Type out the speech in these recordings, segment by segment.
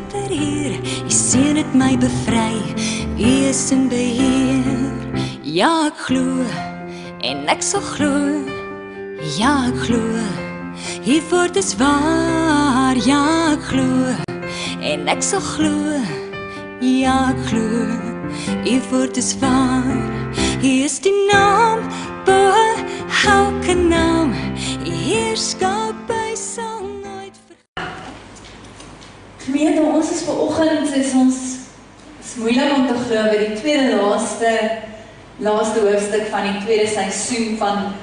Vader hier, U seën het my bevry, U is in beheer. Ja, ek glo, en ek sal glo, ja, ek glo, U woord is waar, ja, ek glo, en ek sal glo, ja, ek glo, U woord is waar, U is die naam, bo elke naam, U heerskappy sal nooit Gemeente, ons is vanoggend, is moeilik om te glo by die tweede laaste hoofstuk van die tweede seisoen van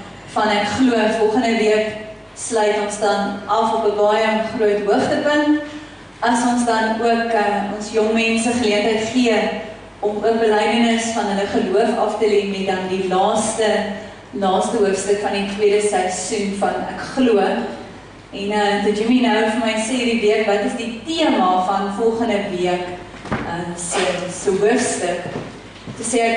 Ek Glo. Volgende week sluit ons dan af op 'n baie groot hoogtepunt, as ons dan ook ons jong mense geleentheid gee om ook belydenis van hulle geloof af te lê met dan die laaste hoofstuk van die tweede seisoen van Ek Glo. En toe Jimmy nou vir my sê die week, wat is die tema van volgende week se hoofstuk? Toe sê ek,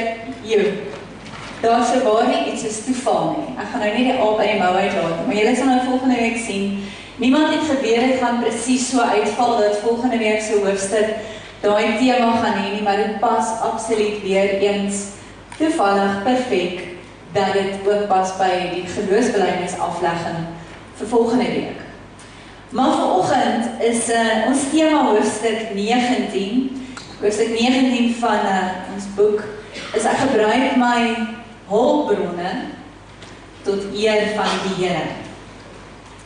daar so waar nie iets is toeval nie. Ek gaan nou nie die aap uit die mou uitlaat, maar julle sal nou volgende week sien, niemand het gebeur, het gaan presies so uitval dat volgende week se hoofstuk daai tema gaan hê nie, maar dit pas absoluut weer eens toevallig perfek dat dit ook pas by die geloofsbelydenis aflegging vir volgende week. Maar vanoggend is ons tema hoofstuk 19. Hoofstuk 19 van ons boek is ek gebruik my hulpbronne tot eer van die Here.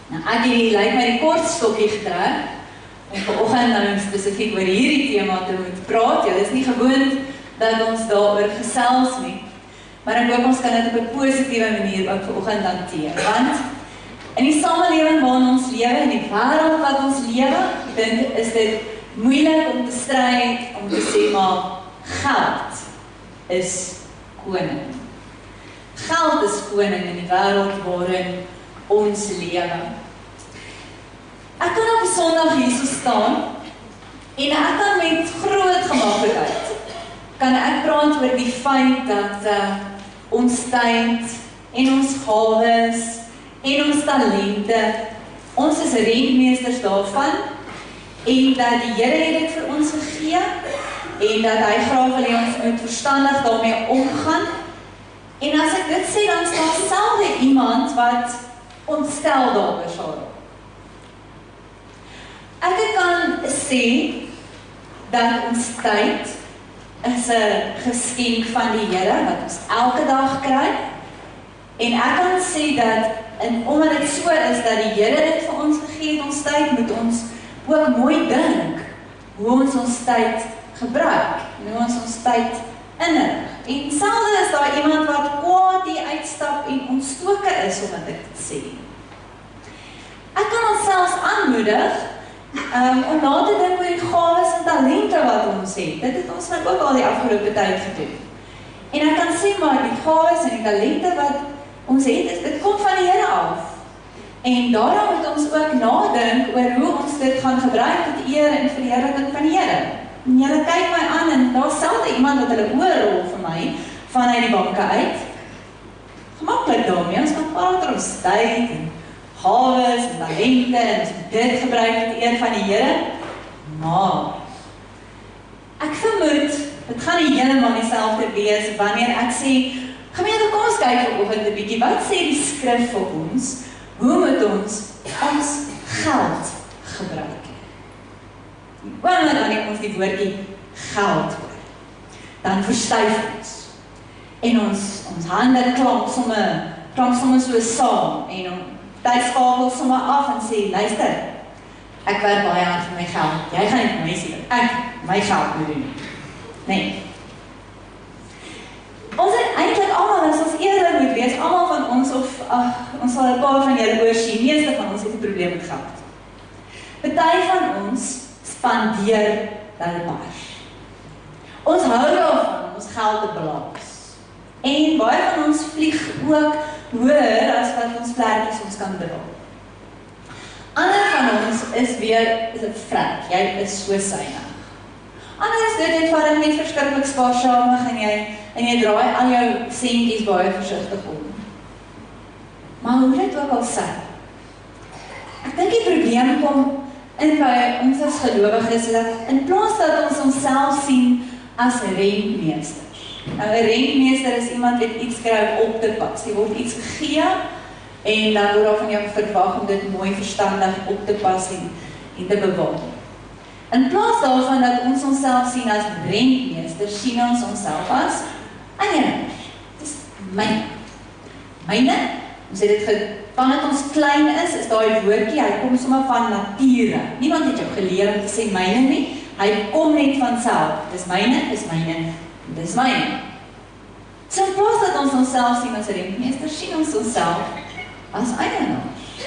Nou ek lyk my die kort stokkie getrek om vanoggend nou spesifiek oor hierdie tema te moet praat. Julle is nie gewoond dat ons daaroor gesels nie, maar ek hoop ons kan dit op 'n positiewe manier ook vanoggend hanteer, want in die samelewing waarin ons lewe, in die wêreld wat ons lewe, ek dink is dit moeilik om te stryd, om te sê maar geld is koning. Geld is koning in die wêreld waarin ons lewe. Ek kan op 'n Sondag hier so staan en ek kan met groot gemaklikheid kan ek praat oor die feit dat ons tyd en ons gawes en ons talente, ons is rentmeesters daarvan, en dat die Here het dit vir ons gegee, en dat hy graag wil hê ons moet verstandig daarmee omgaan. En as ek dit sê, dan staan selfde iemand wat ontstel daaroor sal raak. Ek kan sê dat ons tyd is 'n geskenk van die Here wat ons elke dag kry, en ek kan sê dat omdat dit so is dat die Here dit vir ons gegee het, ons tyd, moet ons ook mooi dink hoe ons tyd gebruik, en hoe ons tyd inrig. En selde is daar iemand wat kwaad hier uitstap en ontstoke is, om dit te sê. Ek kan ons selfs aanmoedig om na te dink oor die gawes en talente wat ons het. Dit het ons nou ook al die afgelope tyd gedoen. En ek kan sê maar die gawes en die talente wat ons het, dit kom van die Here af. En daarom moet ons ook nadink oor hoe ons dit gaan gebruik tot eer en verheerliking van die Here. En julle kyk my aan en daar selde iemand wat hulle oorrol vir my vanuit die banke uit. Gemaklik daarmee, ons kan praat oor ons tyd en gawes en talente en ons moet dit gebruik tot eer van die Here. Maar ek vermoed, dit gaan nie heeltemal dieselfde wees wanneer ek sê, gemeente, kom ons kyk vanoggend 'n bietjie, wat sê die skrif vir ons? Hoe moet ons geld gebruik? Wanneer ons die woordjie geld hoor, dan verstyf ons. En ons hande klamp somme so saam, en tyd skakel somme af en sê, luister, ek werk baie hard vir my geld, jy gaan nie vir my sê dat ek my geld moet doen. Nee. Ons het eintlik almal, as ons eerlik moet wees, almal van ons, of ons sal 'n paar van julle oorsien, meeste van ons het 'n probleem met geld. Party van ons spandeer hulle bars. Ons hou daarvan om ons geld te blaas. En baie van ons vlieg ook hoër as wat ons vlekkies ons kan dra. Ander van ons is weer, is 'n vrek, jy is so synig. Ander is dit eenvoudig net verskriklik spaarsamig en jy draai al jou sentjies baie versigtig om. Maar hoe dit ook al sê, ek dink die probleem kom in by ons as gelowiges, dat in plaas dat ons onsself sien as rentmeesters. Nou, 'n rentmeester is iemand wat iets kry op te pas. Die word iets gegee, en dan word daar van jou verwag om dit mooi verstandig op te pas en te bewaar. In plaas daarvan dat ons onsself sien as rentmeesters, sien ons onsself as eienaars. Dis myne. Myne, ons het dit van dat ons klein is daai woordjie, hy kom sommer van nature. Niemand het jou geleer om te sê myne nie, hy kom net van self. Dis myne, dis myne, dis myne. So in plaas dat ons onsself sien as rentmeesters, sien ons onsself as eienaars.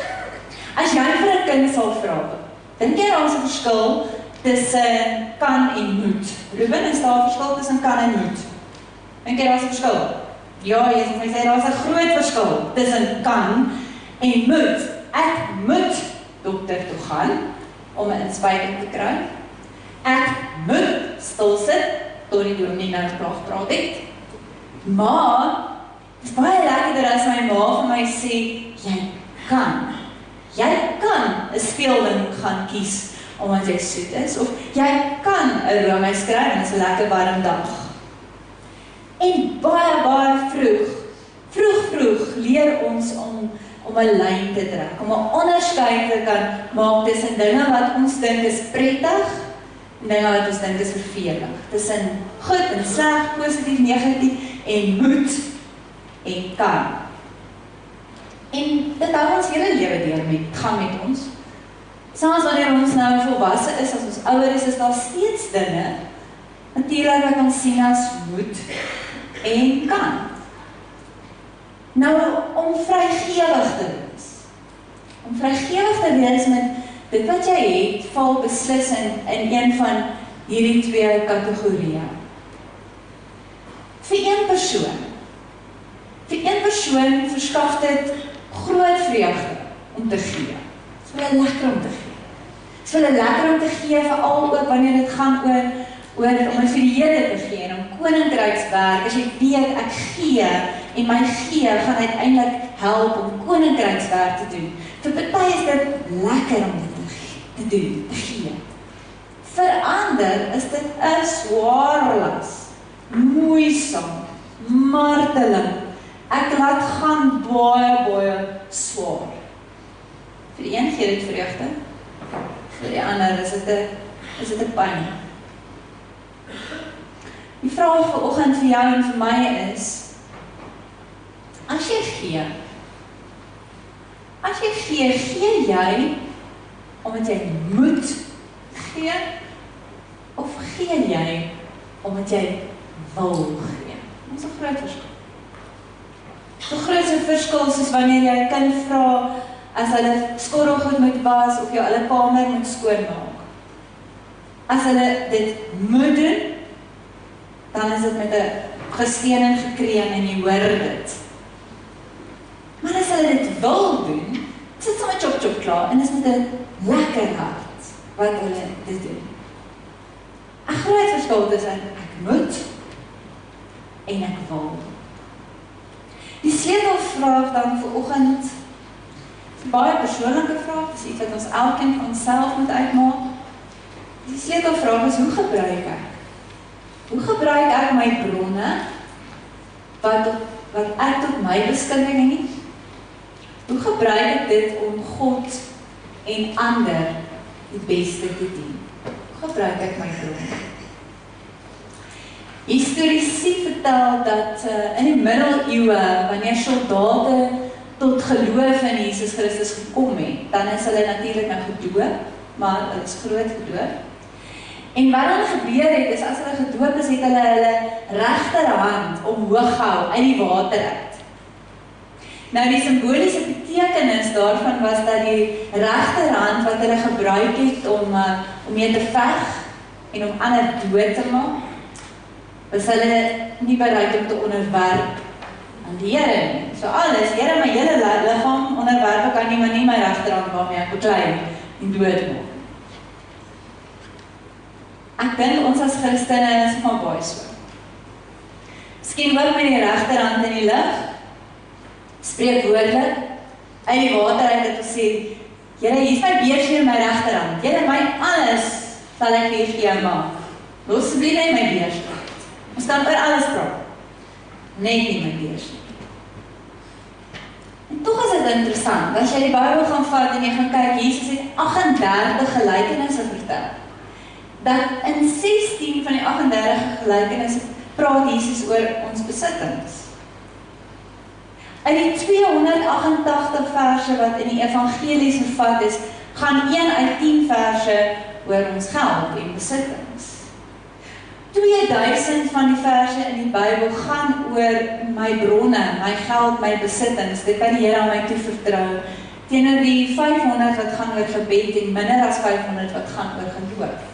As jy vir 'n kind sal vra, dink jy daar is 'n verskil tussen kan en moet? Ruben, is daar 'n verskil tussen kan en moet? Dink jy daar is 'n verskil? Ja, jy sê daar is 'n groot verskil tussen kan en moet. Ek moet dokter toe gaan om 'n inspuiting te kry. Ek moet stil sit tot die dominee nou praat het. Maar dit is baie lekkerder as my ma vir my sê, jy kan 'n speelding gaan kies omdat jy soet is, of jy kan 'n roomys kry en dit is 'n lekker warm dag. En baie vroeg leer ons om 'n lyn te trek, om 'n onderskeid te kan maak tussen dinge wat ons dink is prettig en dinge wat ons dink is vervelend, tussen goed en sleg, positief, negatief, en moet en kan. En dit hou ons hele lewe deur gaan met ons. Selfs wanneer ons nou volwasse is, as ons ouer is daar steeds dinge natuurlik wat ons sien as moet en kan. Nou, om vrygewig te wees. Om vrygewig te wees met dit wat jy het, val beslis in een van hierdie twee kategorieë. Vir een persoon verskaf dit groot vreugde om te gee. Dit is vir hulle lekker om te gee. Dit is vir hulle lekker om te gee, veral ook wanneer dit gaan oor om het vir die Here te gee en om koninkrykswerk. As jy weet, ek gee en my gee gaan uiteindelik help om koninkrykswerk te doen. Vir party is dit lekker om dit te doen, te gee. Vir ander is dit 'n swaar las, moeisaam, marteling. Ek laat gaan baie swaar. Vir die een gee dit vreugde, vir die ander is dit 'n pyn. Die vraag vanoggend vir jou en vir my is, as jy gee, gee jy omdat jy moet gee, of gee jy omdat jy wil gee? Dit is 'n groot verskil. Die grootste verskil is wanneer jy 'n kind vra as hulle skorrelgoed moet was of jou hulle kamer moet skoonmaak. As hulle dit moet doen, dan is dit met 'n gesteen en gekreun en jy hoor dit. Maar as hulle dit wil doen, is dit sommer chop klaar en is met 'n lekker hart wat hulle dit doen. 'n Groot verskil tussen ek moet en ek wil. Die sleutelvraag dan vanoggend, is 'n baie persoonlike vraag, dis iets wat ons elkeen van onsself moet uitmaak. Die sleutelvraag is, hoe gebruik ek? Hoe gebruik ek my bronne, wat ek tot my beskikking het? Hoe gebruik ek dit om God en ander die beste te dien? Hoe gebruik ek my bronne? Historici vertel dat in die middeleeue, wanneer soldate tot geloof in Jesus Christus gekom het, dan is hulle natuurlik nou gedoop, maar hulle is groot gedoop. En wat dan gebeur het, is as hulle gedoop is, het hulle regterhand omhoog gehou uit die water uit. Nou die simboliese betekenis daarvan was dat die regterhand wat hulle gebruik het om mee te veg en om ander dood te maak, was hulle nie bereid om te onderwerp aan die Here nie. So alles, Here, my hele liggaam onderwerp kan nie, maar nie my regterhand waarmee ek beklei en dood maak. Ek dink ons as Christene is maar baie so. Miskien ook met die regterhand in die lug, spreek woordelik uit die water uit dat ons sê, Julle, hier is my beursie in my regterhand. Julle, my alles sal ek weer vir jou maak. Los asseblief net my beursie. Ons kan oor alles praat. Net nie my beursie. En tog is dit interessant, as jy die Bybel gaan vat en jy gaan kyk, Jesus het 38 gelykenisse vertel. Dat in 16 van die 38 gelykenisse praat Jesus oor ons besittings. Uit die 288 verse wat in die evangelies vervat is, gaan 1 uit 10 verse oor ons geld en besittings. 2000 van die verse in die Bybel gaan oor my bronne, my geld, my besittings. Dit kan die Here aan my toe vertrou. Teenoor die 500 wat gaan oor gebed en minder as 500 wat gaan oor geloof.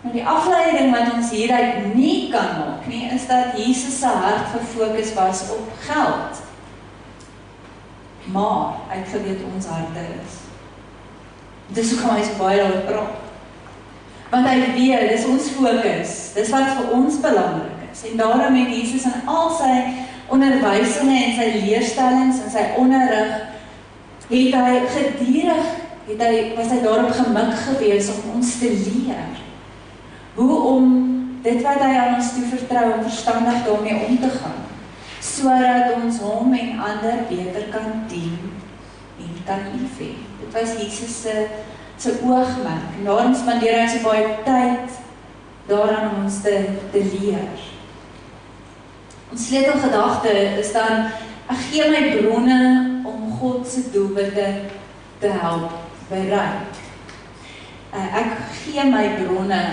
Nou die afleiding wat ons hieruit nie kan maak nie, is dat Jesus se hart gefokus was op geld. Maar uitgeweet ons harte is. Dis hoe kan hy so baie daaroor praat. Want hy weet, dis ons fokus, dis wat vir ons belangrik is. En daarom het Jesus in al sy onderwysinge en sy leerstellings en sy onderrig, het hy gedierig, was hy daarop gemik gewees om ons te leer. Hoe om dit wat hy aan ons toe vertrou, om verstandig daarmee om te gaan, sodat ons hom en ander beter kan dien en kan lief hê. Dit was Jesus se oogmerk. En daarom spandeer hy so baie tyd daaraan om ons te leer. Ons sleutelgedagte is dan, ek gee my bronne om God se doelwitte te help bereik. Ek gee my bronne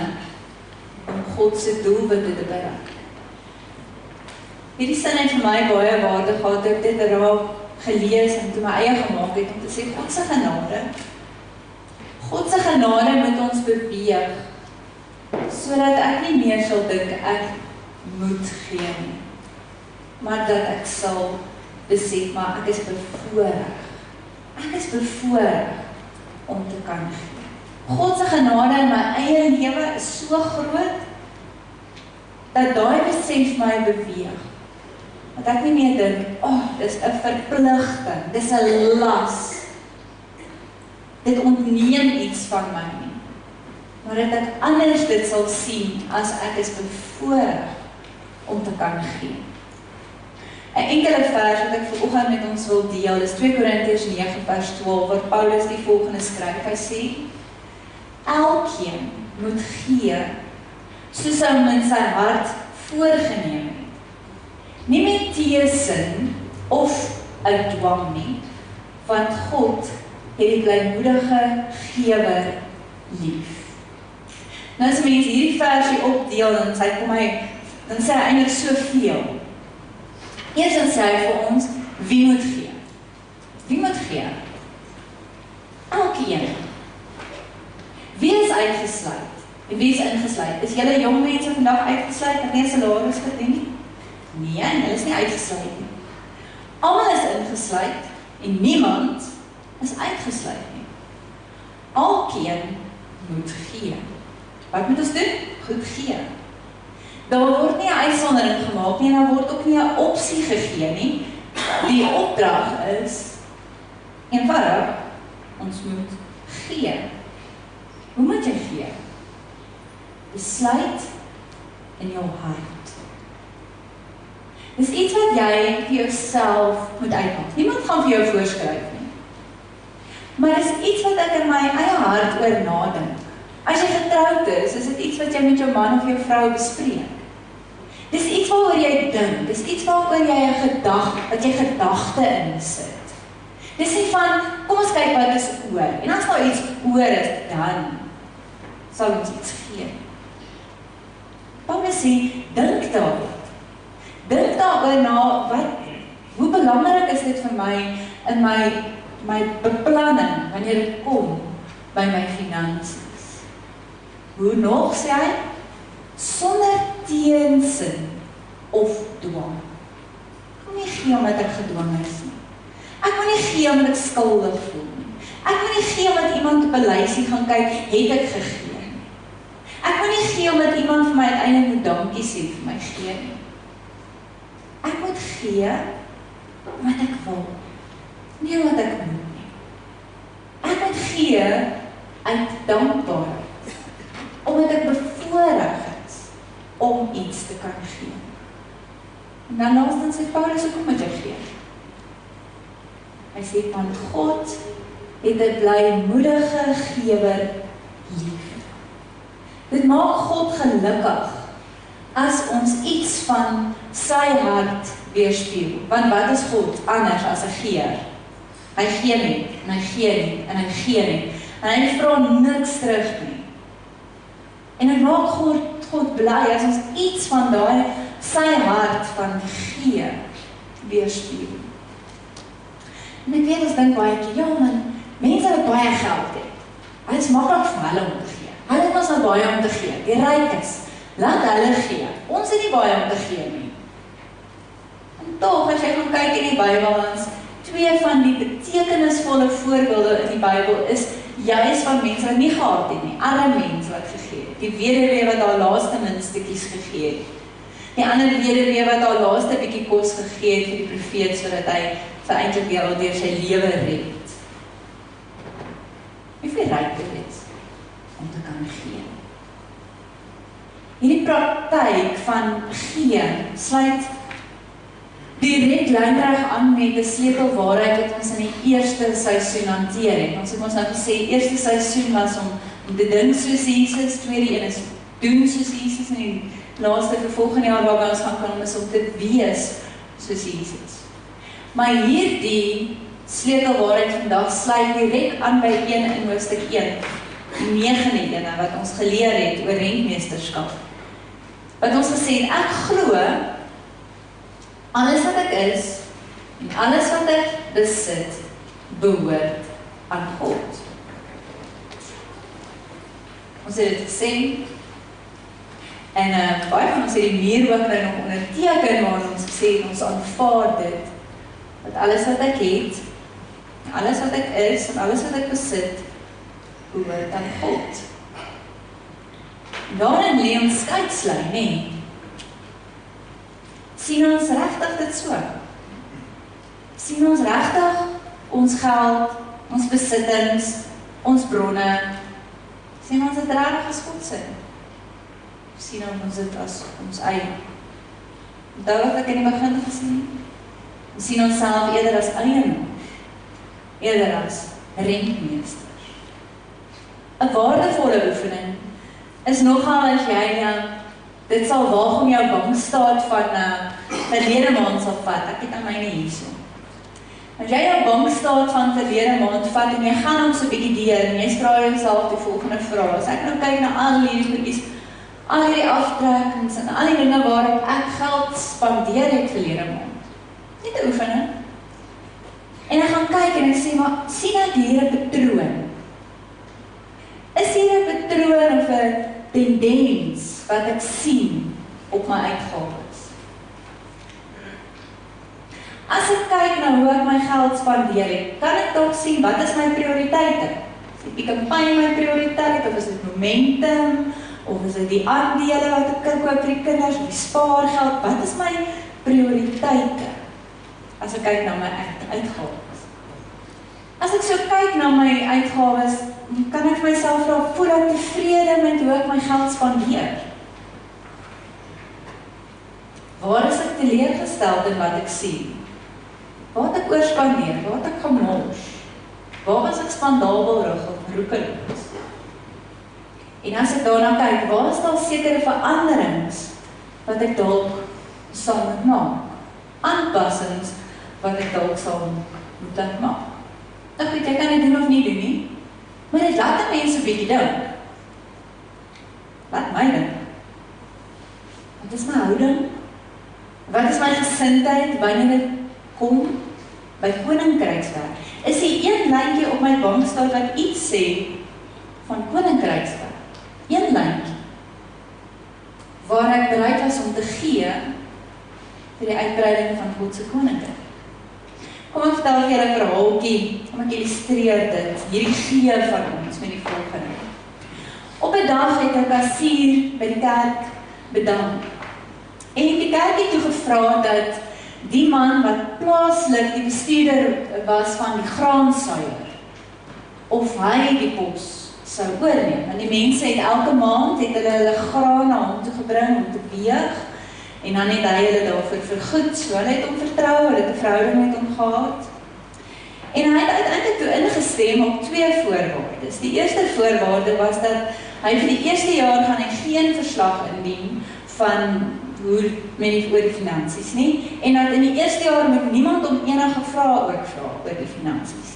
om God se doelwitte te bereik. Hierdie sin het vir my baie waarde gehad, ek dit raak gelees en toe my eie gemaak het, om te sê, God se genade. God se genade moet ons beweeg, sodat ek nie meer sal dink ek moet gee nie, maar dat ek sal besef, maar ek is bevoorreg. Ek is bevoorreg om te kan gee. God se genade in my eie lewe is so groot, dat daai besef my beweeg. Dat ek nie meer dink, dis 'n verpligting, dis 'n las. Dit ontneem iets van my nie. Maar dat ek anders dit sal sien, as ek is bevoorreg om te kan gee. 'n Enkele vers wat ek vanoggend met ons wil deel, is 2 Korintiërs 9 vers 12, waar Paulus die volgende skryf. Hy sê, elkeen moet gee, soos hy hom in sy hart voorgenem het. Nie met teesin of uit dwang nie, want God het die blymoedige gewer lief. Nou as mens hierdie versie opdeel, dan sê hy eintlik soveel. Eers dan sê hy vir ons, wie moet gee? Wie moet gee? Elkeen. Wie is uitgesluit? En wie is ingesluit? Is julle jong mense vandag uitgesluit, wat nie 'n salaris verdien nie? Nee, hulle is nie uitgesluit nie. Almal is ingesluit, en niemand is uitgesluit nie. Alkeen moet gee. Wat moet ons doen? Goed gee. Daar word nie 'n uitsondering gemaak nie, en daar word ook nie 'n opsie gegee nie. Die opdrag is eenvoudig, ons moet gee. Hoe moet jy gee? Besluit in jou hart. Dis iets wat jy vir jouself moet uitmaak. Niemand gaan vir jou voorskryf nie. Maar dis iets wat ek in my eie hart oor nadink. As jy getroud is dit iets wat jy met jou man of jou vrou bespreek. Dis iets waaroor jy dink, dis iets waaroor jy wat jy gedagte insit. Dis nie van, kom ons kyk wat is oor, en as nou iets oor is, dan sal ons iets gee. Paulus sê, dink daaroor. Dink daaroor na, hoe belangrik is dit vir my, in my beplanning, wanneer dit kom, by my finansies. Hoe nog, sê hy? Sonder teensin of dwang. Ek wil nie gee omdat ek gedwang is nie. Ek wil nie gee omdat ek skuldig voel nie. Ek wil nie gee omdat iemand op 'n lysie gaan kyk, het ek gegee nie. Ek wil nie gee omdat iemand vir my uiteindelik moet dankie sê vir my gee nie. Ek moet gee wat ek wil, nie wat ek moet nie. gee uit dankbaarheid. Omdat ek bevoorreg is om iets te kan gee. En dan laastens sê Paulus, hoekom moet jy gee? Hy sê, want God het 'n blymoedige gewer lief. Dit maak God gelukkig as ons iets van sy hart weerspieël. Want wat is God anders as 'n geer? Hy gee net, en hy gee net, en hy gee net. En hy vra niks terug nie. En dit maak God bly as ons iets van daai sy hart van gee weerspieël. En ek weet ons dink baie keer, ja man, mense wat baie geld het, hy is maklik vir hulle om te gee. Hulle het ons nou baie om te gee, die rykes, laat hulle gee. Ons het nie baie om te gee nie. En tog, as jy gaan kyk in die Bybel, twee van die betekenisvolle voorbeelde in die Bybel is juis van mense wat nie gehad het nie, arme mense wat gegee het. Die weduwee wat haar laaste muntstukkies gegee het. Die ander weduwee wat haar laaste bietjie kos gegee het vir die profeet sodat hy vir eintlik weer al deur sy lewe red. Hoeveel ryk dit is om te kan gee. Hierdie praktyk van gee sluit direk lynreg aan met 'n sleutelwaarheid wat ons in die eerste seisoen hanteer het. Ons het ons nou gesê, eerste seisoen was om te dink soos Jesus, tweede een is doen soos Jesus, en die laaste vir volgende jaar waarby ons gaan kom is om te wees soos Jesus. Maar hierdie sleutelwaarheid vandag sluit direk aan by 1 in hoofstuk 1, die 9de ene wat ons geleer het oor rentmeesterskap. Wat ons gesê het, ek glo alles wat ek is en alles wat ek besit behoort aan God. Ons het dit gesê en baie van ons het die muur ook nog onderteken waar ons gesê ons aanvaar dit dat alles wat ek het, alles wat ek is en alles wat ek besit behoort aan God. Daarin lê ons skeidslyn, nee. Sien ons regtig dit so? Sien ons regtig ons geld, ons besittings, ons bronne, sien ons dit regtig as God se? Sien ons dit as ons eie? Onthou wat ek in die begin gesê het? Ons sien ons self eerder as eienaars, eerder as rentmeesters. 'n Waardevolle oefening is nogal as jy dit sal waag om jou bankstaat van verlede maand sal vat. Ek het aan myne hierso. As jy jou bankstaat van verlede maand vat en jy gaan hom so 'n bietjie deur en jy vra jouself die volgende vraag. As ek nou kyk na al hierdie goedjies, al hierdie aftrekkings en al die dinge waarop ek geld spandeer het verlede maand. Net 'n oefening. En ek gaan kyk en ek sê, maar sien ek hier 'n patroon? Is hier 'n patroon of 'n tendens wat ek sien op my uitgawes? As ek kyk na hoe ek my geld spandeer het, kan ek dalk sien wat is my prioriteite? Is die kampanje my prioriteit, of is dit momentum, of is dit die aandele wat ek koop vir die kinders, of die spaargeld? Wat is my prioriteite as ek kyk na my uitgawes? As ek so kyk na my uitgawes, kan ek myself vra, voel ek tevrede met hoe ek my geld spandeer? Waar is ek teleurgesteld in wat ek sien? Waar het ek oorspandeer? Waar het ek gemors? Waar was ek spandabelrig of roekeloos? En as ek daarna kyk, waar is daar sekere veranderings wat ek dalk sal moet maak? Aanpassings wat ek dalk sal moet maak? Nou goed, jy kan dit doen of nie doen nie, maar dit laat die mense 'n bietjie dink. Laat my dink. Wat is my houding? Wat is my gesindheid wanneer dit kom by koninkrykswerk? Is die een lyntjie op my bankstaat wat iets sê van koninkrykswerk? Een lyntjie waar ek bereid was om te gee vir die uitbreiding van God se koninkryk. Kom ek vertel vir julle 'n verhaaltjie, kom ek illustreer dit, hierdie gee van ons met die volgende. Op 'n dag het 'n kassier by die kerk bedank. En die kerk het toe gevra dat die man wat plaaslik die bestuurder was van die graansuier, of hy die pos sou oorneem. Want die mense het elke maand hulle graan na hom toe gebring om te weeg, en dan het hy hulle daarvoor vergoed, so hulle het hom vertrou, hulle het 'n verhouding met hom gehad. En hy het uiteindelik toe ingestem op 2 voorwaardes. Die eerste voorwaarde was dat hy vir die eerste jaar gaan hy geen verslag indien van hoe met die oor die finansies nie, en dat in die eerste jaar moet niemand om enige vrae ook vra oor die finansies.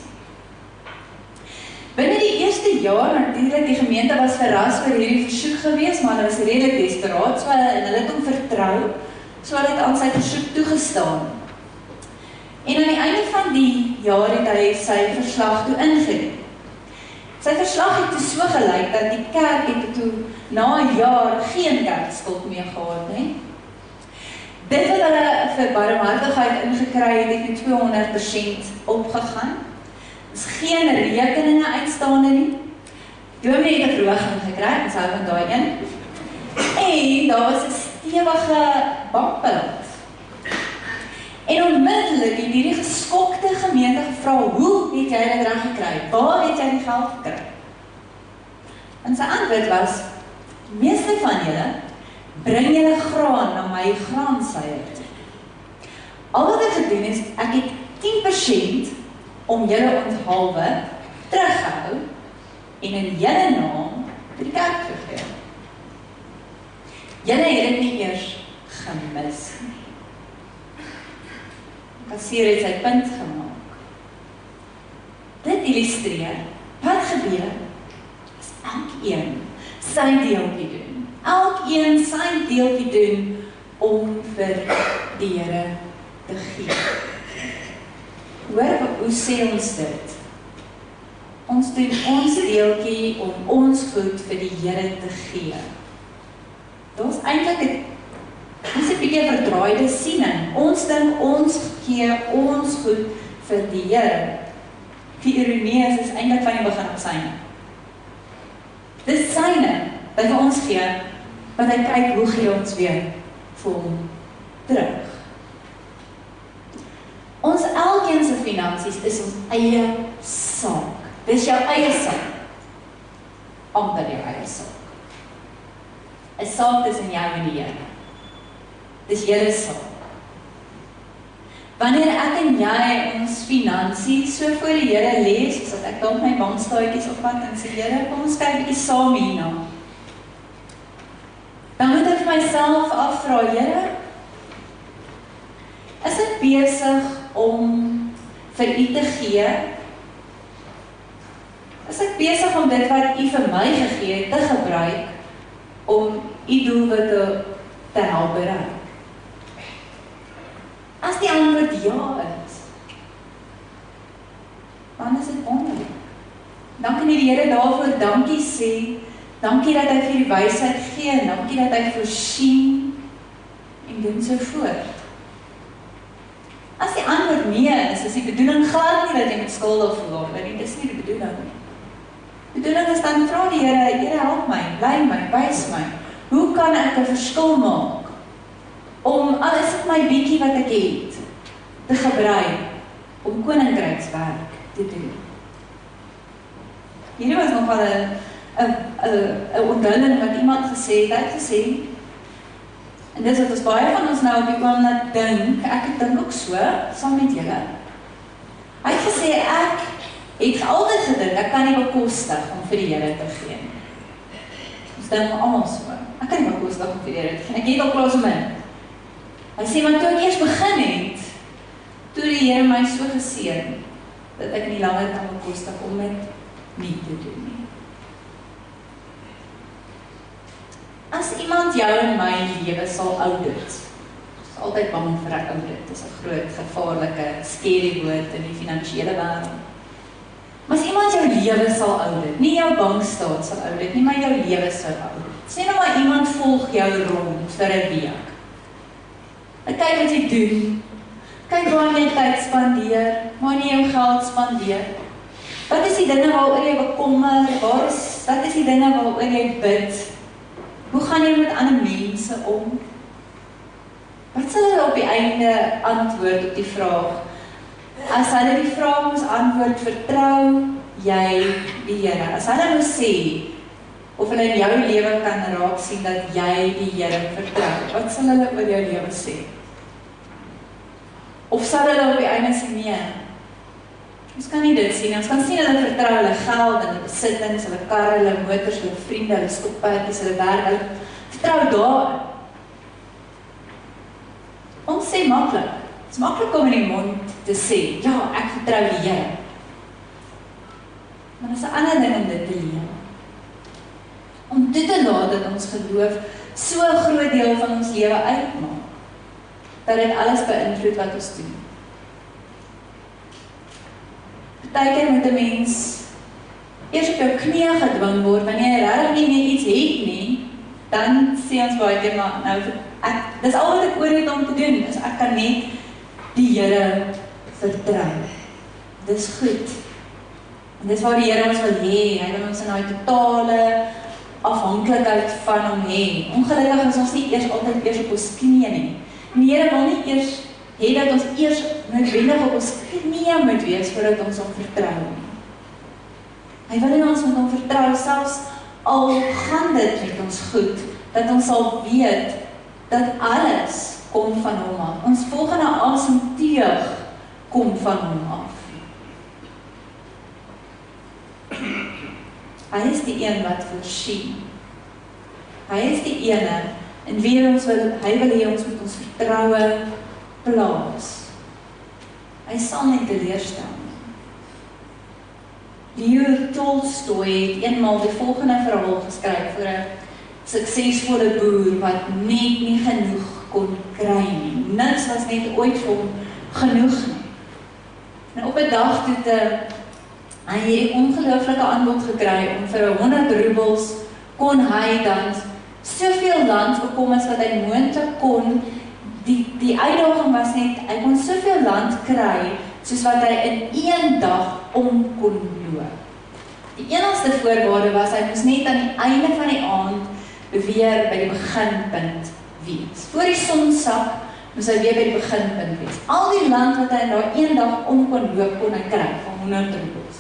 Binne die eerste jaar, natuurlijk, die gemeente was verras oor hierdie versoek gewees, maar hulle was redelik desperaat, so hulle het hom vertrou, so hulle het aan sy versoek toegestaan. En aan die einde van die jaar het hy sy verslag toe ingedien. Sy verslag het toe so gelyk dat die kerk het toe na 'n jaar geen kerkskuld meer gehad nie. Dit wat hulle vir barmhartigheid ingekry het, het met 200% opgegaan. Is geen rekeninge uitstaande nie. Dominee het 'n verhoging gekry, ons hou van daai een. En daar was 'n stewige bankbalans. En onmiddellik het hierdie geskokte gemeente gevra, hoe het jy dit reg gekry? Waar het jy die geld gekry? En sy antwoord was, die meeste van julle bring julle graan na my graanseier toe. Al wat ek gedoen is, ek het 10% om julle onthaalwe teruggehou en in julle naam vir die kerk gegee. Julle het dit nie eers gemis nie. Kassier het sy punt gemaak. Dit illustreer wat gebeur as elkeen sy deeltjie doen. Elkeen sy deeltjie doen om vir die Here te gee. Hoor, hoe sê ons dit? Ons doen ons deeltjie om ons goed vir die Here te gee. Dit is eintlik 'n bietjie verdraaide siening. Ons dink ons gee ons goed vir die Here. Die ironie is eintlik van die begin af syne. Dis syne wat vir ons gee, want hy kyk hoe gee ons weer vir hom terug. Ons elkeen se finansies is ons eie saak. Dis jou eie saak. Amper jou eie saak. 'n saak tussen jou en die Here. Dis julle saak. Wanneer ek en jy ons finansies so voor die Here lê, soos dat ek dalk my bankstaatjies opvat en sê, Here, kom ons kyk bietjie saam hierna. Dan moet ek myself afvra, Here, is ek besig om vir U te gee? Is ek besig om dit wat U vir my gegee het te gebruik om U doelwitte te help bereik? As die antwoord ja is, dan is dit wonderlik. Dan kan die Here daarvoor dankie sê, dankie dat hy vir die wysheid gee, dankie dat hy voorsien, en doen so voort. As die antwoord nee is die bedoeling glad nie dat jy met skuldig voel, want dit is nie die bedoeling nie. Die bedoeling is dan vra die Here, Here help my, lei my, wys my, hoe kan ek 'n verskil maak? Om alles op my bietjie wat ek het, te gebruik, om koninkrykswerk te doen. Hierdie was nog wel 'n onthulling wat iemand gesê het, hy het gesê, en dis wat ons baie van ons nou op die oomblik dink, ek het dink ook so, saam met julle. Hy het gesê, ek het altyd gedink, ek kan nie bekostig om vir die Here te gee. Ons dink almal so, ek kan nie bekostig om vir die Here te gee, ek het al klaar so min. Hy sê, want toe ek eers begin het, toe die Here my so geseën, dat ek nie langer kan bekostig om dit nie te doen nie. As iemand jou en my lewe sal audit, is altyd bang vir 'n audit, dit is 'n groot, gevaarlike, scary woord in die finansiële wêreld. Maar as iemand jou lewe sal audit, nie jou bankstaat sal audit nie, maar jou lewe sal audit. Sê nou maar iemand volg jou rond vir 'n week. Kyk wat jy doen. Kyk waar jy tyd spandeer, waar jy jou geld spandeer. Wat is die dinge waaroor jy bekommer? Wat is die dinge waaroor jy bid? Hoe gaan jy met ander mense om? Wat sal hulle op die einde antwoord op die vraag? As hulle die vraag moes antwoord, vertrou, jy die Here? As hulle nou sê, of hulle in jou lewe kan raak sien dat jy die Here vertrou, wat sal hulle oor jou lewe sê? Of sal hulle op die einde sê, nee, ons kan nie dit sien, ons kan sien hulle vertrou hulle geld, hulle besittings, hulle karre, hulle motors, hulle vriende, hulle stokperdjies, hulle werk, hulle vertrou daar. Ons sê maklik, het is maklik om in die mond te sê, ja, ek vertrou die Here. Maar dit is 'n ander ding om dit te lewe. Om toe te laat dat ons geloof so 'n groot deel van ons lewe uitmaak, dat dit alles beïnvloed wat ons doen. Partykeer moet 'n mens eers op jou knieë gedwing word, wanneer jy regtig nie meer iets het nie, dan sê ons baie keer, maar nou, dis al wat ek oor het om te doen, is ek kan net die Here vertrou. Dis goed. En dis waar die Here ons wil hê, hy wil ons in daai totale afhanklikheid van hom hê. Ongelukkig is ons nie eers altyd eers op ons knieë nie. En die Here wil nie eers hê dat ons eers noodwendig op ons knieë moet wees voordat ons hom vertrou nie. Hy wil hê ons moet hom vertrou, selfs al gaan dit met ons goed, dat ons sal weet dat alles kom van hom af. Ons volgende asemteug kom van hom af. Hy is die een wat voorsien. Hy is die ene en wie hy wil hê ons moet ons vertroue plaas. Hy sal nie teleurstel nie. Tolstoy het eenmaal die volgende verhaal geskryf vir 'n suksesvolle boer wat net nie genoeg kon kry nie. Niks was net ooit vir hom genoeg nie. En op 'n dag het hy hierdie ongelooflike aanbod gekry om vir 100 roebels kon hy dan soveel land bekom as wat hy moontlik kon. Die uitdaging was net, hy kon soveel land kry soos wat hy in 1 dag om kon loop. Die enigste voorwaarde was, hy moes net aan die einde van die aand weer by die beginpunt wees. Voor die son sak, moes hy weer by die beginpunt wees. Al die land wat hy in daai 1 dag om kon loop, kon hy kry van 100 roebels.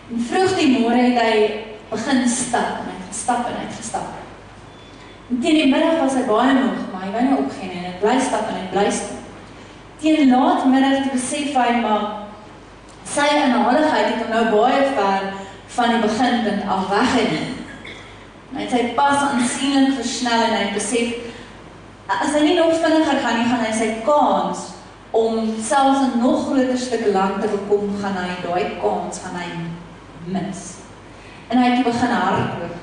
En vroeg die môre het hy begin stap, en hy het gestap en hy het gestap. En teen die middag was hy baie moeg, maar hy wou nie opgee nie, en hy bly stap en hy bly stap. Teen laatmiddag te besef hy, maar sy inhaligheid het hom nou baie ver van die beginpunt af weggeneem. Hy het sy pas aansienlik versnel en hy besef, as hy nie nog vinniger gaan nie, gaan hy sy kans om selfs 'n nog groter stuk land te bekom, gaan hy daai kans gaan hy mis. En hy het begin hardloop.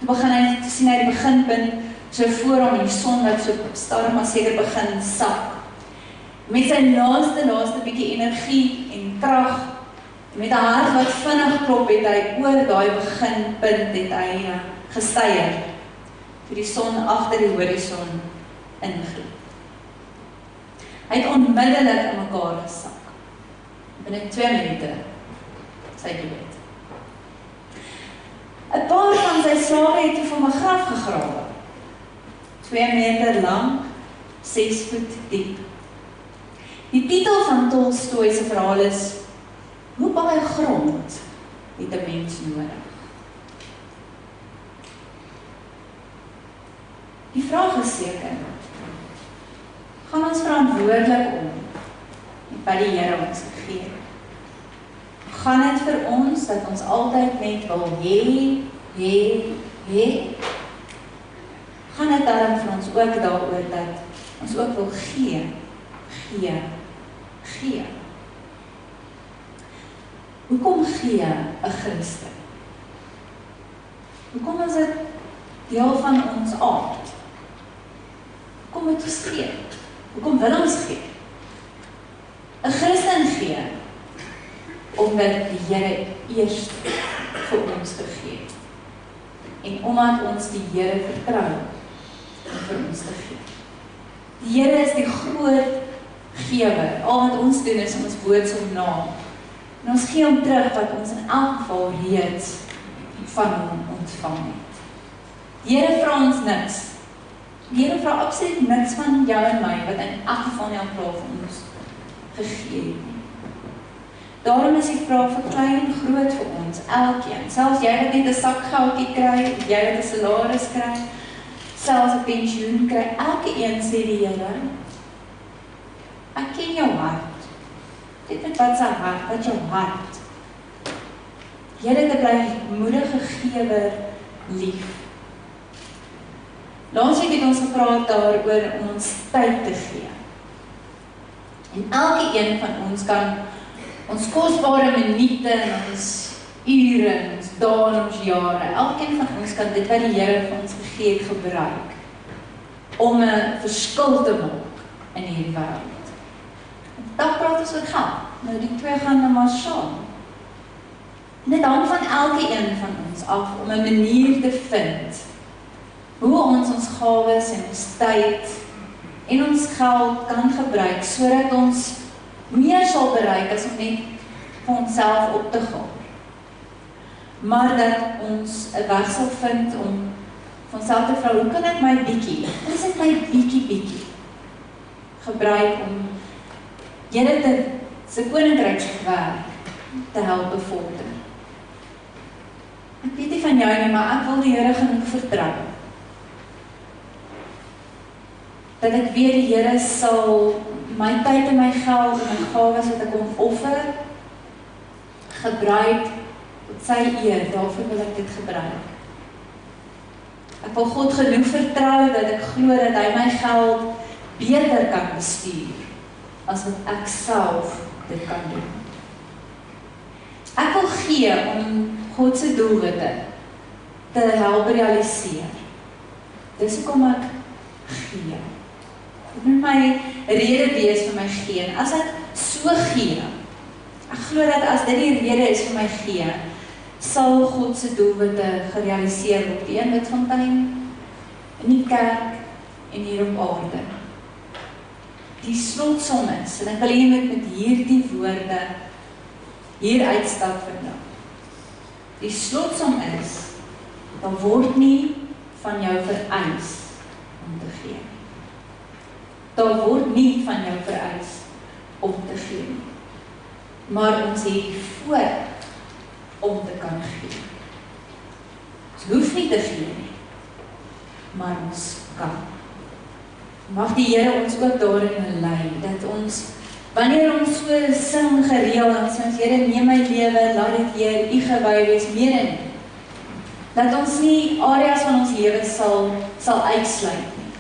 Toe begin hy te sien hy die beginpunt so voor hom in die son wat so stadig maar seker begin sak. Met sy laaste bietjie energie en krag, met 'n hart wat vinnig klop, het hy oor daai beginpunt het hy gesteier, toe die son agter die horison ingloop. Hy het onmiddellik in mekaar gesak. Binne 2 minute sy dood. 'n Paar van sy slawe het toe vir 'n graf gegrawe. 2 meter lank, 6 voet diep. Die titel van Tolstoy se verhaal is, hoe baie grond het 'n mens nodig? Die vraag is seker, gaan ons verantwoordelik om by die Here ons gee? Gaan dit vir ons dat ons altyd net wil hê? Gaan dit daarom vir ons ook daaroor dat ons ook wil gee? Hoekom gee 'n Christen? Hoekom is dit deel van ons aard? Hoekom moet ons gee? Hoekom wil ons gee? 'n Christen gee omdat die Here eers vir ons gegee het. En omdat ons die Here vertrou om vir ons te gee. Die Here is die groot gewer. Al wat ons doen is om ons boodskap na. En ons gee hom terug wat ons in elk geval reeds van hom ontvang het. Die Here vra ons niks. Die Here vra absoluut niks van jou en my wat in elk geval nie al klaar vir ons gegee het nie. Daarom is die vraag vir klein en groot vir ons, elkeen. Selfs jy wat net 'n sakgeldjie kry, jy wat 'n salaris kry, selfs 'n pensioen kry, elke een sê die Here, ek ken jou hart. Dit met wat sy hart, wat jou hart. Here, te bly moedige gewer lief. Laasweek het ons gepraat daaroor om ons tyd te gee. En elke een van ons kan ons kosbare minute en ons ure, ons dae en ons jare, elkeen van ons kan dit wat die Here vir ons gegee het gebruik om 'n verskil te maak in hierdie wêreld. Dan praat ons oor geld. Nou die twee gaan nou maar saam. En dit hang van elke een van ons af om 'n manier te vind hoe ons gawes en ons tyd en ons geld kan gebruik sodat ons meer sal bereik as om net vir onsself op te gaan. Maar dat ons 'n weg sal vind om van onsself te vra, hoe kan ek my bietjie, is dit my bietjie gebruik om Here se koninkryk se werk te help bevorder. Ek weet nie van jou nie, maar ek wil die Here genoeg vertrou. Dat ek weet die Here sal my tyd en my geld en my gawes wat ek hom offer, gebruik tot sy eer, daarvoor wil ek dit gebruik. Ek wil God genoeg vertrou dat ek glo dat hy my geld beter kan bestuur as wat ek self dit kan doen. Ek wil gee om God se doelwitte te help realiseer. Dis hoekom ek gee. Dit moet my rede wees vir my gee. En as ek so gee, ek glo dat as dit die rede is vir my gee, sal God se doelwitte gerealiseer word. Die een Witfontein, in die kerk en hier op aarde. Die slotsom is, en ek wil hê met hierdie woorde hier uitstap vandag. Die slotsom is, daar word nie van jou vereis om te gee. Daar word nie van jou vereis om te gee. Maar ons het die voorreg om te kan gee. Ons hoef nie te gee nie, maar ons kan. Mag die Here ons ook daarin lei, dat ons, wanneer ons so sing gereeld, dan sê ons, Here, neem my lewe, laat dit Heer, U gewy wees, meer in. Dat ons nie areas van ons lewe sal uitsluit nie.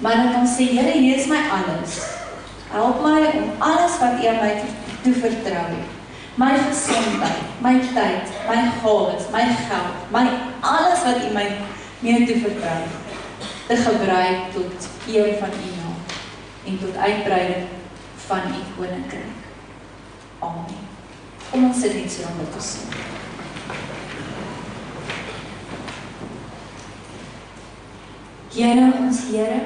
Maar dat ons sê, Here, hier is my alles. Help my om alles wat U aan my toevertrou het. My gesondheid, my tyd, my gawes, my geld, my alles wat U my mee toevertrou het, te gebruik tot eer van U naam en tot uitbreiding van U koninkryk. Amen. Kom ons sit net so om dit te sê. Here, ons Here,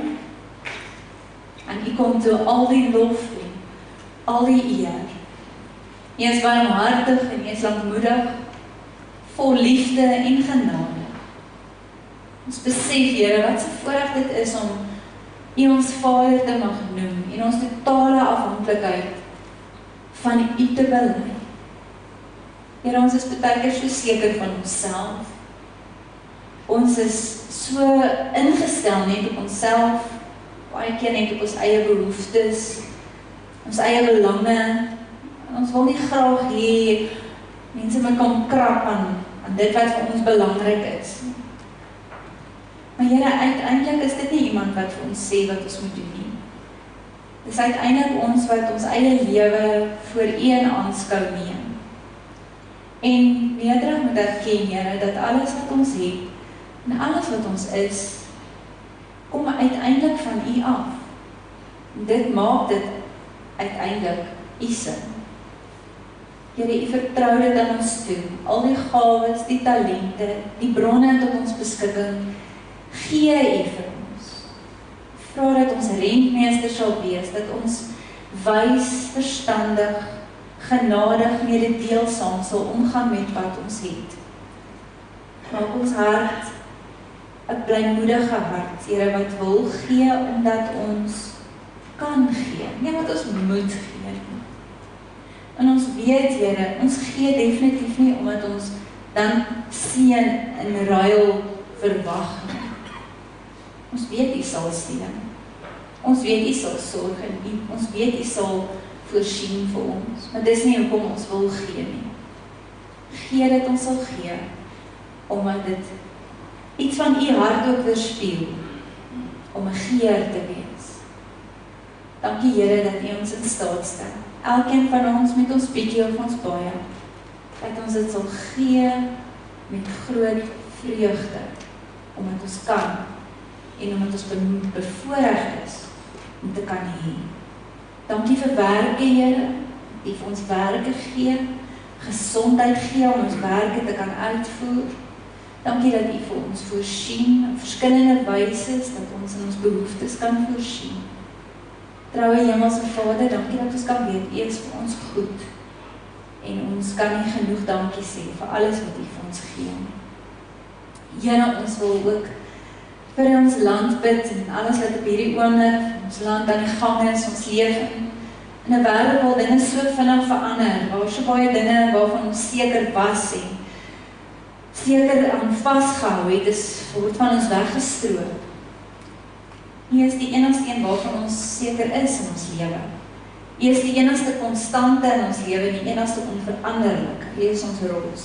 aan U kom toe al die lof en al die eer. U is barmhartig en U is lankmoedig, vol liefde en genade. Ons besef, Here, wat 'n voorreg dit is om U ons Vader te mag noem en ons totale afhanklikheid van U te bely. Here, ons is baie keer so seker van onsself. Ons is so ingestel net op onsself, baie keer net op ons eie behoeftes, ons eie belange. Ons wil nie graag hê mense moet kom krap aan dit wat vir ons belangrik is. Maar Here, uiteindelik is dit nie iemand wat vir ons sê wat ons moet doen nie. Dit is uiteindelik ons wat ons eie lewe voor U in aanskou neem. En nederig moet erken, Here, dat alles wat ons het en alles wat ons is, kom uiteindelik van U af. En dit maak dit uiteindelik U sin. Here, U vertrou dit aan ons toe. Al die gawes, die talente, die bronne tot ons beskikking, gee U vir ons. Vra dat ons rentmeester sal wees, dat ons wys, verstandig, genadig, mededeelsaam sal omgaan met wat ons het. Maak ons hart 'n blymoedige hart, Here, wat wil gee omdat ons kan gee, nie wat ons moet gee nie. En ons weet, Here, ons gee definitief nie omdat ons dan seën in ruil verwag nie. Ons weet U sal steun. Ons weet U sal sorg en ons weet U sal voorsien vir ons. Maar dis nie hoekom ons wil gee nie. Gee dat ons sal gee, omdat dit iets van U hart ook weerspieël, om 'n geer te wees. Dankie Here dat U ons in staat stel. Elkeen van ons met ons bietjie of ons baie, dat ons dit sal gee met groot vreugde, omdat ons kan, en omdat ons bevoorreg is, om te kan hê. Dankie vir werke, Here, die vir ons werke gee, gesondheid gee, om ons werke te kan uitvoer. Dankie dat U vir ons voorsien, op verskillende wyse, dat ons in ons behoeftes kan voorsien. Troue Hemelse Vader, dankie dat ons kan weet, U is vir ons goed, en ons kan nie genoeg dankie sê vir alles wat U vir ons gee. Here, ons wil ook vir ons land bid, en alles wat op hierdie oomblik, ons land aan die gang is, ons leef in 'n wêreld waar dinge so vinnig verander, waar so baie dinge waarvan ons seker was en seker aan vasgehou het, word van ons weggestroop. U is die enigste een waarvan ons seker is in ons lewe. U is die enigste konstante in ons lewe, die enigste onveranderlike. U is ons rots.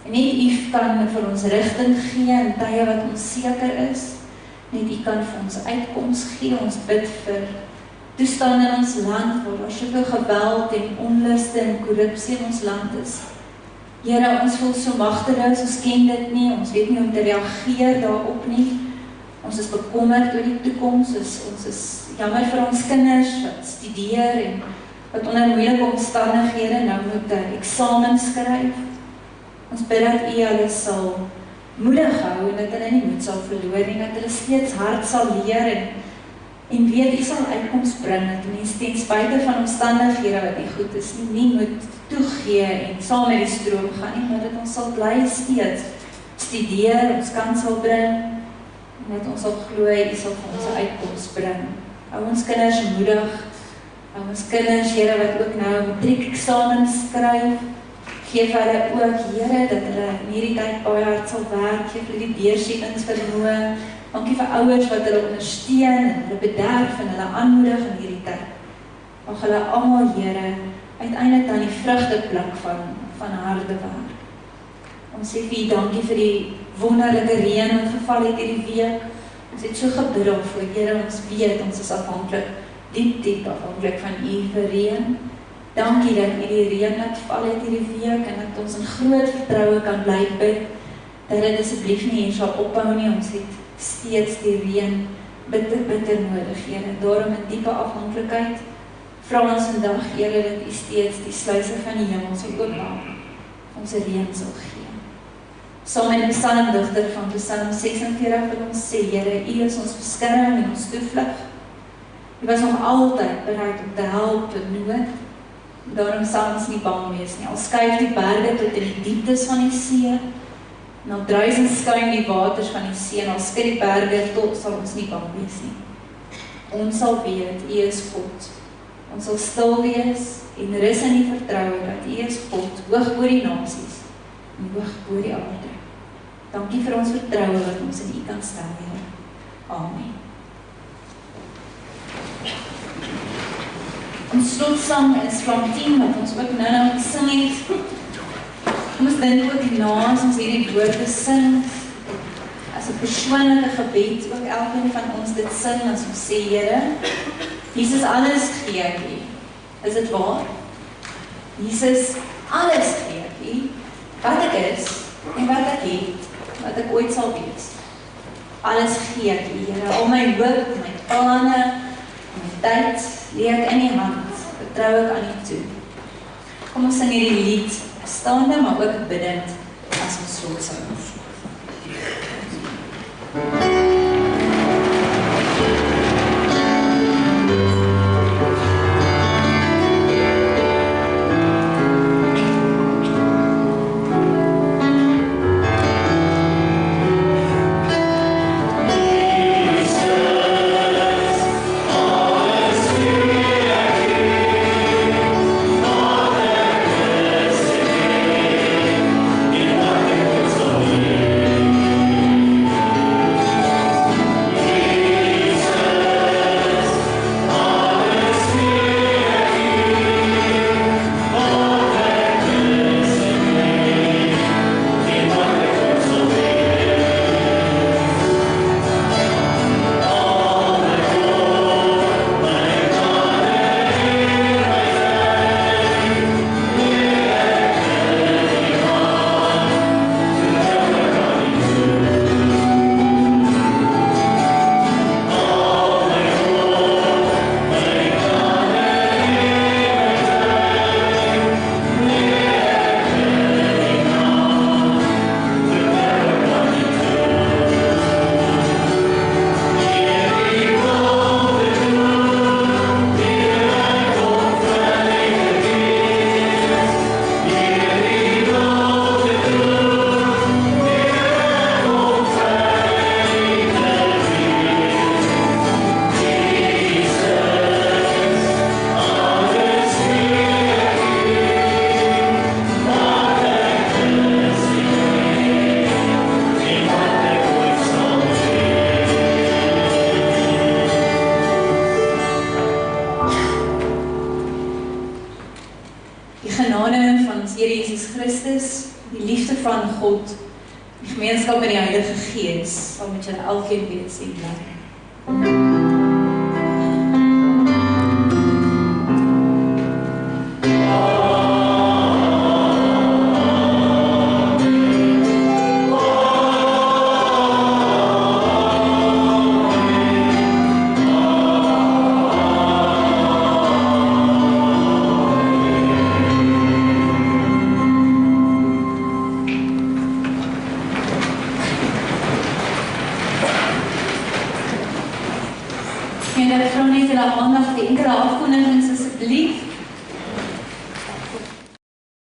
En net U kan vir ons rigting gee in tye wat onseker is. Net U kan vir ons uitkoms gee. Ons bid vir toestande in ons land, waar daar soveel geweld en onluste en korrupsie in ons land is. Here, ons voel so magteloos, ons ken dit nie, ons weet nie hoe om te reageer daarop nie. Ons is bekommerd oor die toekoms, ons is jammer vir ons kinders wat studeer en wat onder moeilike omstandighede nou moet 'n eksamen skryf. Ons bid dat U hulle sal moedig hou en dat hulle nie moed sal verloor nie, dat hulle steeds hard sal leer en weet U sal uitkoms bring, dat mense ten spyte van omstandighede wat nie goed is nie moet toegee en saam met die stroom gaan nie, maar dat ons sal bly steeds studeer, ons kans sal bring, en dat ons sal glo U sal vir ons 'n uitkoms bring. Hou ons kinders moedig, hou ons kinders, Here, wat ook nou matriekeksamens skryf, gee vir hulle ook, Here, dat hulle in hierdie tyd baie hard sal werk, gee vir die deursettingsvermoë. Dankie vir ouers wat hulle ondersteun en hulle bederf en hulle aanmoedig in hierdie tyd. Mag hulle almal, Here, uiteindelik dan die vrugte pluk van harde werk. Ons sê vir U dankie vir die wonderlike reën wat geval het hierdie week. Ons het so gebid daarvoor, Here, ons weet ons is afhanklik, diep afhanklik van U vir reën. Dankie dat U die reën laat val het hierdie week en dat ons in groot vertroue kan bly bid dat dit asseblief nie hier sal ophou nie. Ons het steeds die reën bitter nodig, Here. Daarom in diepe afhanklikheid vra ons vandag, Here, dat U steeds die sluise van die hemel sal oopmaak, ons reën sal gee. Saam met die psalmdigter van Psalm 46 wil ons sê, Here, U is ons beskerming en ons toevlug. U was nog altyd bereid om te help in nood. Daarom sal ons nie bang wees nie. Al skuif die berge tot in die dieptes van die see, en al druis en skuim die waters van die see, en al skud die berge tot, sal ons nie bang wees nie. Ons sal weet, U is God. Ons sal stil wees en rus in die vertroue dat U is God, hoog bo die nasies en hoog bo die aarde. Dankie vir ons vertroue wat ons in U kan stel, Here. Amen. Ons slotsang is van 10 wat ons ook nou gesing het. Ons dink ook na as ons hierdie woorde sing, as 'n persoonlike gebed, ook elkeen van ons dit sing, as ons sê, Here, Jesus, alles gee ek U. Is dit waar? Jesus, alles gee ek U, wat ek is en wat ek het, wat ek ooit sal wees. Alles gee ek U, Here, al my hoop, my planne, my tyd, lê ek in U hand, vertrou ek aan U toe. Kom ons sing hierdie lied, staande, maar ook bidend, as ons slotsang. Oh van God, die gemeenskap in die Heilige Gees, sal met julle elkeen wees en bly. En ek vra net julle aandag vir enkele afkondigings asseblief.